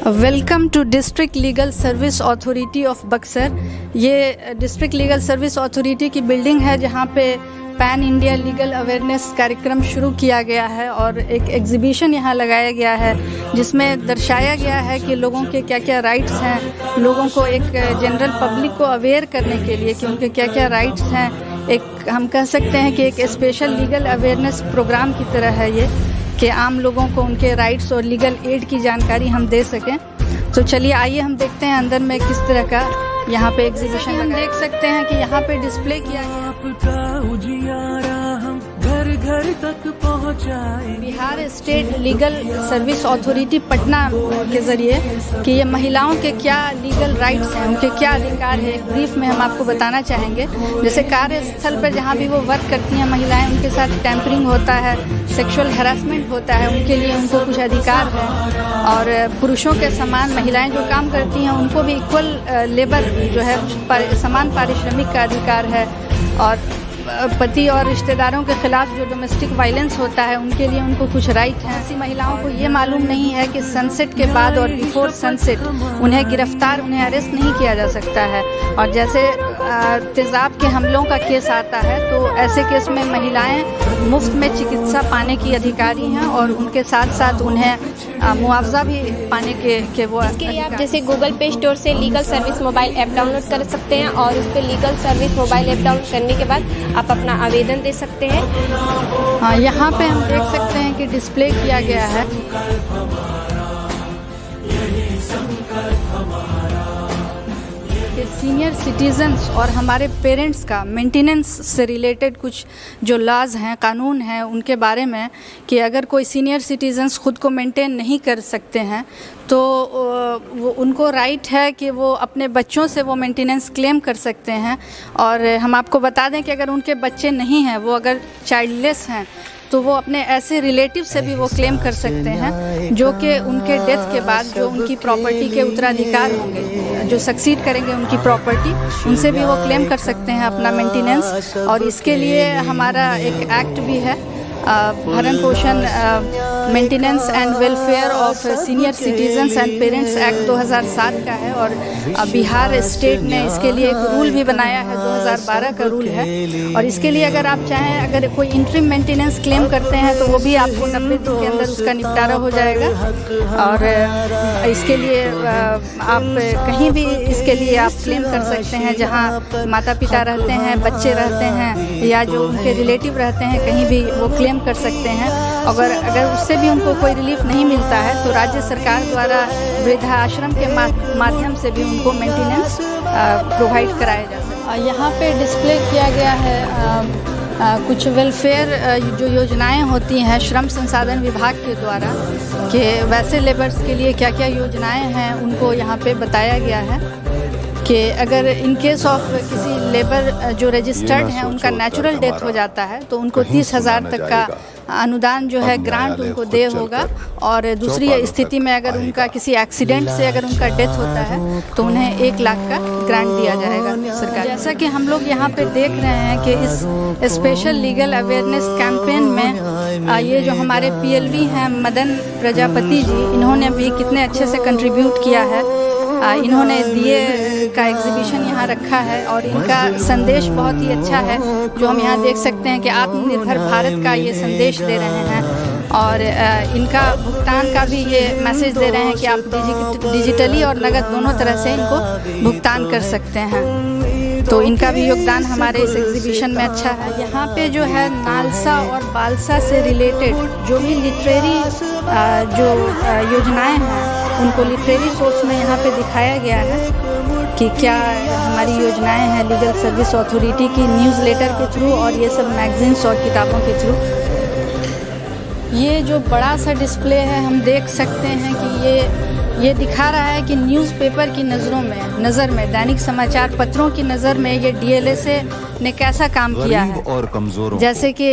Welcome to district legal service authority of Buxar. ये district legal service authority की building है जहाँ पे पैन इंडिया लीगल अवेयरनेस कार्यक्रम शुरू किया गया है और एक एग्जीबिशन यहाँ लगाया गया है जिसमें दर्शाया गया है कि लोगों के क्या क्या राइट्स हैं, लोगों को एक जनरल पब्लिक को अवेयर करने के लिए कि उनके क्या क्या राइट्स हैं। एक हम कह सकते हैं कि एक स्पेशल लीगल अवेयरनेस प्रोग्राम की तरह है ये, कि आम लोगों को उनके राइट्स और लीगल एड की जानकारी हम दे सकें। तो चलिए आइए हम देखते हैं अंदर में किस तरह का यहाँ पे एग्जीबिशन हम देख सकते हैं कि यहाँ पे डिस्प्ले किया गया घर घर तक पहुँचाए Bihar state legal service authority Patna के ज़रिए कि ये महिलाओं के क्या लीगल राइट्स हैं, उनके क्या अधिकार है। एक ब्रीफ में हम आपको बताना चाहेंगे। जैसे कार्यस्थल पर जहाँ भी वो वर्क करती हैं महिलाएं, उनके साथ टैंपरिंग होता है, सेक्सुअल हैरेसमेंट होता है, उनके लिए उनको कुछ अधिकार है। और पुरुषों के समान महिलाएं जो काम करती हैं उनको भी इक्वल लेबर जो है समान पारिश्रमिक का अधिकार है। और पति और रिश्तेदारों के खिलाफ जो डोमेस्टिक वायलेंस होता है उनके लिए उनको कुछ राइट हैं। ऐसी महिलाओं को ये मालूम नहीं है कि सनसेट के बाद और बिफोर सनसेट उन्हें उन्हें अरेस्ट नहीं किया जा सकता है। और जैसे तेज़ाब के हमलों का केस आता है तो ऐसे केस में महिलाएं मुफ्त में चिकित्सा पाने की अधिकारी हैं और उनके साथ साथ उन्हें मुआवजा भी पाने के वो इसके लिए आप जैसे गूगल पे स्टोर से legal service mobile app download कर सकते हैं और उस पर legal service mobile app download करने के बाद आप अपना आवेदन दे सकते हैं। हाँ, यहाँ पे हम देख सकते हैं कि डिस्प्ले किया गया है सीनियर सिटीजन्स और हमारे पेरेंट्स का मेंटेनेंस से रिलेटेड कुछ जो लॉज हैं, कानून हैं, उनके बारे में कि अगर कोई सीनियर सिटीजन्स खुद को मेंटेन नहीं कर सकते हैं तो वो उनको राइट है कि वो अपने बच्चों से वो मेंटेनेंस क्लेम कर सकते हैं। और हम आपको बता दें कि अगर उनके बच्चे नहीं हैं, वो अगर चाइल्डलेस हैं, तो वो अपने ऐसे रिलेटिव से भी वो क्लेम कर सकते हैं जो कि उनके डेथ के बाद जो उनकी प्रॉपर्टी के उत्तराधिकार होंगे, जो सक्सीड करेंगे उनकी प्रॉपर्टी, उनसे भी वो क्लेम कर सकते हैं अपना मेंटेनेंस। और इसके लिए हमारा एक एक्ट भी है, भरण पोषण maintenance and welfare of senior citizens and parents act 2007 का है। और बिहार स्टेट ने इसके लिए एक रूल भी बनाया है, 2012 का रूल है। और इसके लिए अगर आप चाहें, अगर कोई इंटरिम मेंटेनेंस क्लेम करते हैं तो वो भी आपको 90 दिन के अंदर उसका निपटारा हो जाएगा। और इसके लिए आप कहीं भी इसके लिए आप क्लेम कर सकते हैं, जहाँ माता पिता रहते हैं, बच्चे रहते हैं या जो उनके रिलेटिव रहते हैं, कहीं भी वो क्लेम कर सकते हैं। अगर उससे भी उनको कोई रिलीफ नहीं मिलता है तो राज्य सरकार द्वारा वृद्धाश्रम के माध्यम से भी उनको मेंटेनेंस प्रोवाइड कराया जा सकता है। यहाँ पे डिस्प्ले किया गया है कुछ वेलफेयर जो योजनाएं होती हैं श्रम संसाधन विभाग के द्वारा, कि वैसे लेबर्स के लिए क्या क्या योजनाएं हैं उनको यहाँ पे बताया गया है कि अगर इन केस ऑफ किसी लेबर जो रजिस्टर्ड हैं उनका नेचुरल डेथ हो जाता है तो उनको 30,000 तक का अनुदान जो है ग्रांट उनको दे होगा। और दूसरी स्थिति में अगर उनका किसी एक्सीडेंट से अगर उनका डेथ होता है तो उन्हें 1 लाख का ग्रांट दिया जाएगा सरकार। जैसा कि हम लोग यहाँ पे देख रहे हैं कि इस स्पेशल लीगल अवेयरनेस कैंपेन में ये जो हमारे PLV हैं मदन प्रजापति जी, इन्होंने भी कितने अच्छे से कंट्रीब्यूट किया है। इन्होंने दिए का एग्जीबिशन यहाँ रखा है और इनका संदेश बहुत ही अच्छा है, जो हम यहाँ देख सकते हैं कि आत्मनिर्भर भारत का ये संदेश दे रहे हैं। और इनका भुगतान का भी ये मैसेज दे रहे हैं कि आप डिजिटली और नगद दोनों तरह से इनको भुगतान कर सकते हैं। तो इनका भी योगदान हमारे इस एग्जीबिशन में अच्छा है। यहाँ पे जो है नालसा और बालसा से रिलेटेड जो भी लिटरेरी जो योजनाएं हैं उनको लिटरेरी सोर्स में यहाँ पे दिखाया गया है कि क्या हमारी योजनाएं हैं लीगल सर्विस अथॉरिटी की न्यूज़लेटर के थ्रू और ये सब मैगजीन्स और किताबों के थ्रू। ये जो बड़ा सा डिस्प्ले है हम देख सकते हैं कि ये दिखा रहा है कि न्यूज़पेपर की नज़र में दैनिक समाचार पत्रों की नज़र में ये DLSA ने कैसा काम किया है। जैसे कि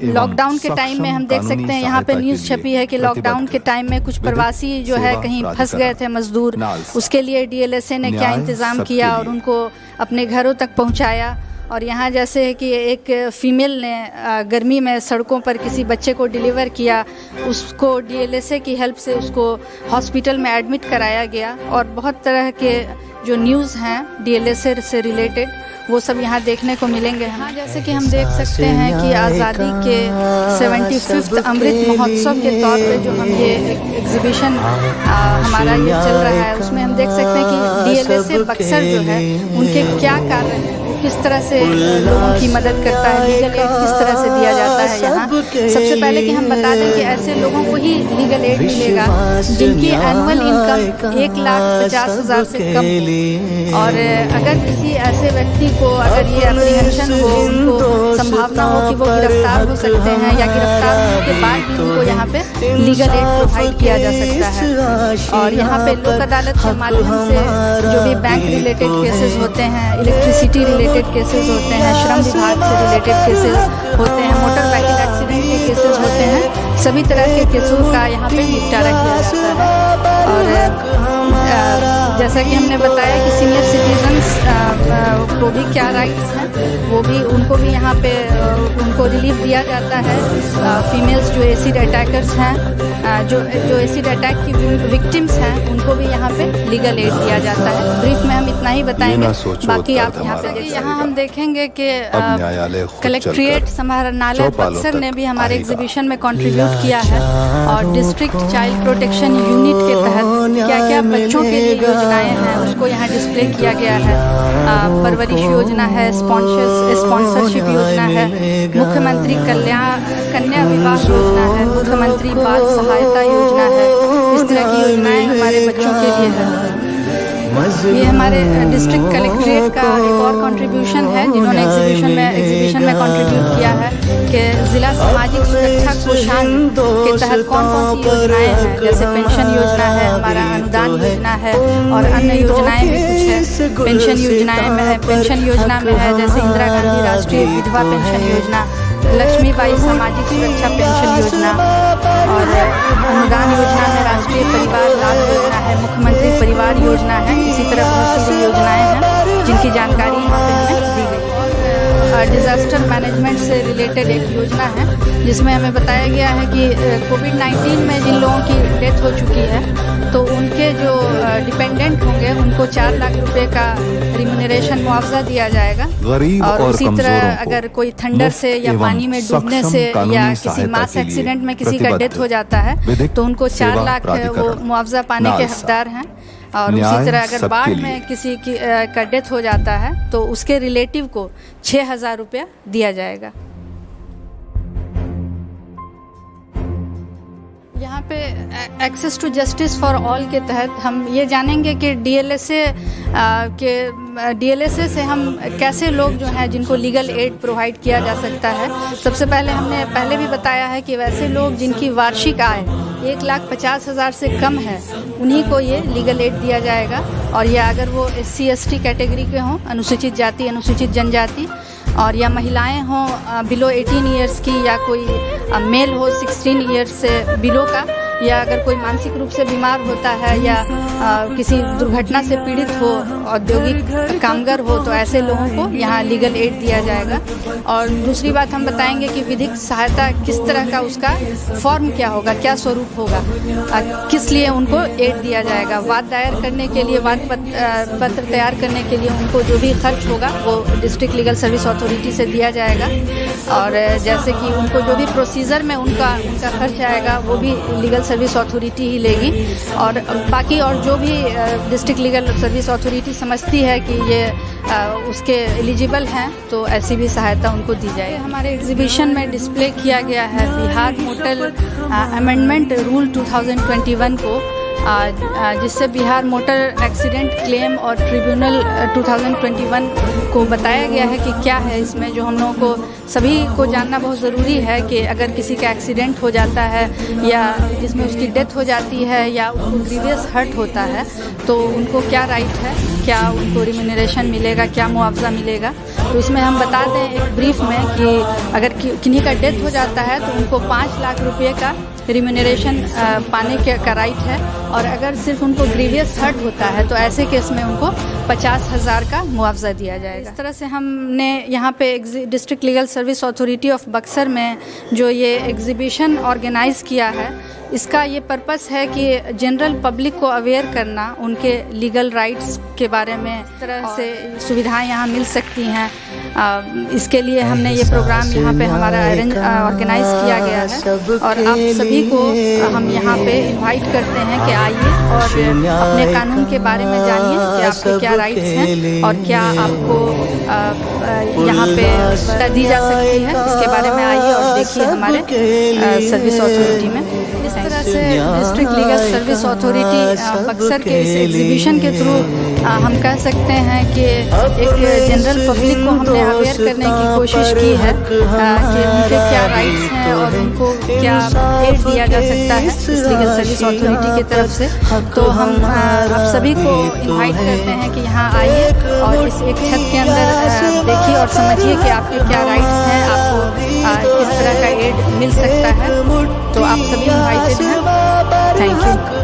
लॉकडाउन के टाइम में हम देख सकते हैं यहाँ पे न्यूज़ छपी है कि लॉकडाउन के टाइम में कुछ प्रवासी जो है कहीं फंस गए थे मजदूर, उसके लिए DLSA ने क्या इंतज़ाम किया और उनको अपने घरों तक पहुँचाया। और यहाँ जैसे कि एक फ़ीमेल ने गर्मी में सड़कों पर किसी बच्चे को डिलीवर किया, उसको डीएलएसए की हेल्प से उसको हॉस्पिटल में एडमिट कराया गया। और बहुत तरह के जो न्यूज़ हैं डीएलएसए से रिलेटेड वो सब यहाँ देखने को मिलेंगे। हाँ, जैसे कि हम देख सकते हैं कि आज़ादी के 75th अमृत महोत्सव के तौर पे जो हम ये एग्जीबिशन हमारा ये चल रहा है, उसमें हम देख सकते हैं कि डीएलएसए बक्सर जो है उनके क्या कार्य हैं, किस तरह से लोगों की मदद करता है, लीगल एड किस तरह से दिया जाता है यहाँ। सबसे पहले कि हम बता दें कि ऐसे लोगों को ही लीगल एड मिलेगा जिनकी एनुअल इनकम 1,50,000 से कम हो। और अगर किसी ऐसे व्यक्ति को अगर ये अप्रीहेंशन हो, उनको संभावना हो कि वो गिरफ्तार हो सकते हैं या गिरफ्तार होने के बाद भी उनको यहाँ पे लीगल एड प्रोवाइड किया जा सकता है। और यहाँ पे लोक अदालत के माध्यम से जो भी बैंक रिलेटेड केसेस होते हैं, इलेक्ट्रिसिटी रिलेटेड केसेस होते हैं, श्रम विभाग से रिलेटेड केसेस होते हैं, मोटर व्हीकल एक्सीडेंट के केसेस होते हैं, सभी तरह के केसों का यहाँ पे निपटारा किया जाता है। और जैसा कि हमने बताया कि सीनियर सिटीजन्स को भी क्या राइट्स हैं, वो भी उनको भी यहाँ पे उनको रिलीफ दिया जाता है। फीमेल्स जो एसिड अटैकर्स हैं, जो एसिड अटैक की विक्टिम्स हैं, उनको भी यहाँ पे लीगल एड दिया जाता है। ब्रीफ में हम इतना ही बताएंगे, बाकी आप यहाँ हम देखेंगे कि कलेक्ट्रेट समाहरणालय बक्सर ने भी हमारे एग्जीबिशन में कंट्रीब्यूट किया है। और डिस्ट्रिक्ट चाइल्ड प्रोटेक्शन यूनिट के तहत क्या क्या बच्चों के लिए योजनाएं हैं उसको यहाँ डिस्प्ले किया गया है। परवरिश योजना है, स्पॉन्सरशिप योजना है, मुख्यमंत्री कन्या विवाह योजना है, मुख्यमंत्री बाल सहायता योजना है। इस तरह की योजनाएं हमारे बच्चों के लिए है। ये हमारे डिस्ट्रिक्ट कलेक्ट्रेट का एक और कंट्रीब्यूशन है जिन्होंने एग्जीबिशन में कंट्रीब्यूट किया है कि ज़िला सामाजिक सुरक्षा कोषांग के तहत कौन कौन सी योजनाएं हैं, जैसे पेंशन योजना है, हमारा अनुदान योजना है और अन्य योजनाएं भी कुछ है। पेंशन योजना में है जैसे इंदिरा गांधी राष्ट्रीय विधवा पेंशन योजना, लक्ष्मीबाई सामाजिक सुरक्षा पेंशन योजना, और अनुदान योजना में राष्ट्रीय परिवार लाभ योजना है, मुख्यमंत्री परिवार योजना है। इसी तरह बहुत सी योजनाएं हैं जिनकी जानकारी यहाँ पे हमें दी गई। डिज़ास्टर मैनेजमेंट से रिलेटेड एक योजना है जिसमें हमें बताया गया है कि कोविड-19 में जिन लोगों की डेथ हो चुकी है तो उनके जो डिपेंडेंट होंगे उनको 4 लाख रुपए का रिम्यूनरेशन मुआवजा दिया जाएगा। और उसी तरह अगर कोई थंडर से या पानी में डूबने से या किसी मास एक्सीडेंट में किसी का डेथ हो जाता है तो उनको 4 लाख वो मुआवजा पाने के हकदार हैं। और उसी तरह अगर बाढ़ में किसी की का डेथ हो जाता है तो उसके रिलेटिव को 6,000 रुपया दिया जाएगा। यहाँ पे access to justice for all के तहत हम ये जानेंगे कि डीएलएसए से हम कैसे लोग जो हैं जिनको लीगल एड प्रोवाइड किया जा सकता है। सबसे पहले हमने पहले भी बताया है कि वैसे लोग जिनकी वार्षिक आय 1,50,000 से कम है उन्हीं को ये लीगल एड दिया जाएगा। और या अगर वो SC/ST कैटेगरी के हों, अनुसूचित जाति अनुसूचित जनजाति, और या महिलाएं हों बिलो 18 ईयर्स की, या कोई मेल हो 16 ईयर्स से बिलो का, या अगर कोई मानसिक रूप से बीमार होता है या किसी दुर्घटना से पीड़ित हो, औद्योगिक कामगार हो, तो ऐसे लोगों को यहाँ लीगल एड दिया जाएगा। और दूसरी बात हम बताएंगे कि विधिक सहायता किस तरह का उसका फॉर्म क्या होगा, क्या स्वरूप होगा, किस लिए उनको एड दिया जाएगा। वाद दायर करने के लिए, वाद पत्र तैयार करने के लिए उनको जो भी खर्च होगा वो डिस्ट्रिक्ट लीगल सर्विस अथॉरिटी से दिया जाएगा। और जैसे कि उनको जो भी प्रोसीजर में उनका खर्च आएगा वो भी लीगल सर्विस अथॉरिटी ही लेगी। और बाकी और जो भी डिस्ट्रिक्ट लीगल सर्विस अथॉरिटी समझती है कि ये उसके एलिजिबल हैं तो ऐसी भी सहायता उनको दी जाए। हमारे एग्जीबिशन में डिस्प्ले किया गया है बिहार मोटर अमेंडमेंट रूल 2021 को, जिससे बिहार मोटर एक्सीडेंट क्लेम और ट्रिब्यूनल 2021 को बताया गया है कि क्या है इसमें। जो हम लोगों को सभी को जानना बहुत ज़रूरी है कि अगर किसी का एक्सीडेंट हो जाता है या जिसमें उसकी डेथ हो जाती है या उनको ग्रीवियस हर्ट होता है तो उनको क्या राइट है, क्या उनको रिम्यूनरेशन मिलेगा, क्या मुआवजा मिलेगा। तो इसमें हम बता दें एक ब्रीफ में कि अगर किन्हीं का डेथ हो जाता है तो उनको 5 लाख रुपये का रिम्यूनरेशन पाने का राइट है, और अगर सिर्फ उनको ग्रीवियस हर्ट होता है तो ऐसे केस में उनको 50,000 का मुआवजा दिया जाएगा। इस तरह से हमने यहाँ पे district legal service authority of Buxar में जो ये एग्जीबिशन ऑर्गेनाइज़ किया है, इसका ये पर्पस है कि जनरल पब्लिक को अवेयर करना उनके लीगल राइट्स के बारे में, इस तरह से सुविधाएं यहाँ मिल सकती हैं। इसके लिए हमने ये प्रोग्राम यहाँ पे हमारा ऑर्गेनाइज़ किया गया है, और आप सभी को हम यहाँ पे इनवाइट करते हैं कि आइए और अपने कानून के बारे में जानिए कि आपके क्या राइट्स हैं और क्या आपको यहाँ पे दी जा सकती है। इसके बारे में आइए और देखिए हमारे सर्विस अथॉरिटी में। इस तरह से district legal service authority Buxar के इस एग्जीबिशन के थ्रू हम कह सकते हैं कि एक जनरल पब्लिक को हमने अवेयर करने की कोशिश की है कि उनके क्या राइट्स हैं और उनको क्या एड दिया जा सकता है इस लीगल सर्विस अथॉरिटी की तरफ से। तो हम आप सभी को इनवाइट करते हैं कि यहाँ आइए और इस एक छत के अंदर देखिए और समझिए कि आपके क्या राइट्स हैं, आपको किस तरह का एड मिल सकता है। तो आप सभी इनवाइटेड हैं। Thank you.